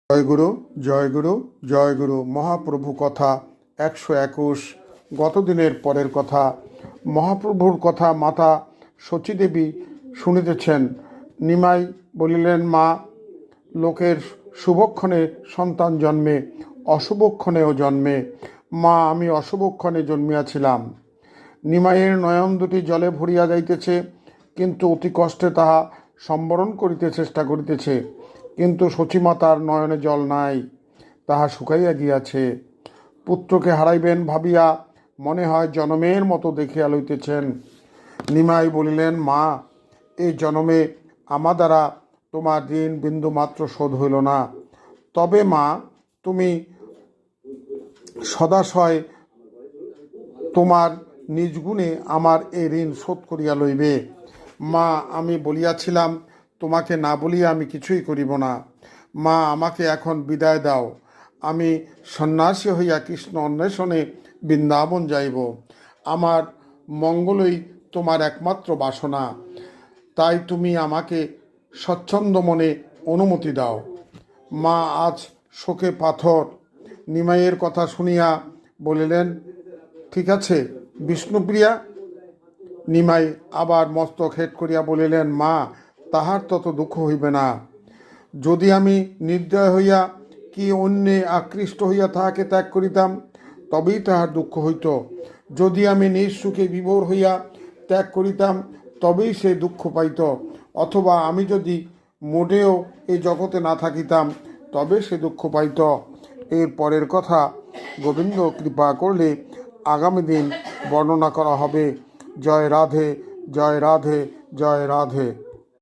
জয়গুরু জয়গুরু জয়গুরু। মহাপ্রভু কথা 121। গতদিনের পরের কথা। মহাপ্রভুর কথা মাতা শচীদেবী শুনিতেছেন। নিমাই বলিলেন, মা, লোকের শুভক্ষণে সন্তান জন্মে, অশুভক্ষণেও জন্মে। মা, আমি অশুভক্ষণে জন্মিয়াছিলাম। নিমাইয়ের নয়ন দুটি জলে ভরিয়া যাইতেছে, কিন্তু অতি কষ্টে তাহা সম্বরণ করিতে চেষ্টা করিতেছে। কিন্তু শচীমাতার নয়নে জল নাই, তাহা শুকাইয়া গিয়াছে। পুত্রকে হারাইবেন ভাবিয়া মনে হয় জনমের মতো দেখিয়া লইতেছেন। নিমাই বলিলেন, মা, এই জনমে আমা দ্বারা তোমার ঋণ বিন্দু মাত্র শোধ হইল না। তবে মা, তুমি সদাশয় তোমার নিজ গুণে আমার এই ঋণ শোধ করিয়া লইবে। মা, আমি বলিয়াছিলাম, তোমাকে না বলিয়া আমি কিছুই করিব না। মা, আমাকে এখন বিদায় দাও। আমি সন্ন্যাসী হইয়া কৃষ্ণ অন্বেষণে বৃন্দাবন যাইব। আমার মঙ্গলই তোমার একমাত্র বাসনা, তাই তুমি আমাকে স্বচ্ছন্দ মনে অনুমতি দাও। মা আজ শোকে পাথর। নিমাইয়ের কথা শুনিয়া বলিলেন, ঠিক আছে বিষ্ণুপ্রিয়া। নিমাই আবার মস্তক হেট করিয়া বলিলেন, মা, তাহার তত দুঃখ হইবে না। যদি আমি নির্দয় হইয়া কি অন্যে আকৃষ্ট হইয়া তাহাকে ত্যাগ করিতাম, তবেই তাহার দুঃখ হইত। যদি আমি নিজ সুখে বিভোর হইয়া ত্যাগ করিতাম, তবেই সে দুঃখ পাইত। অথবা আমি যদি মোটেও এই জগতে না থাকিতাম, তবে সে দুঃখ পাইত। এর পরের কথা গোবিন্দ কৃপা করলে আগামী দিন বর্ণনা করা হবে। জয় রাধে, জয় রাধে, জয় রাধে।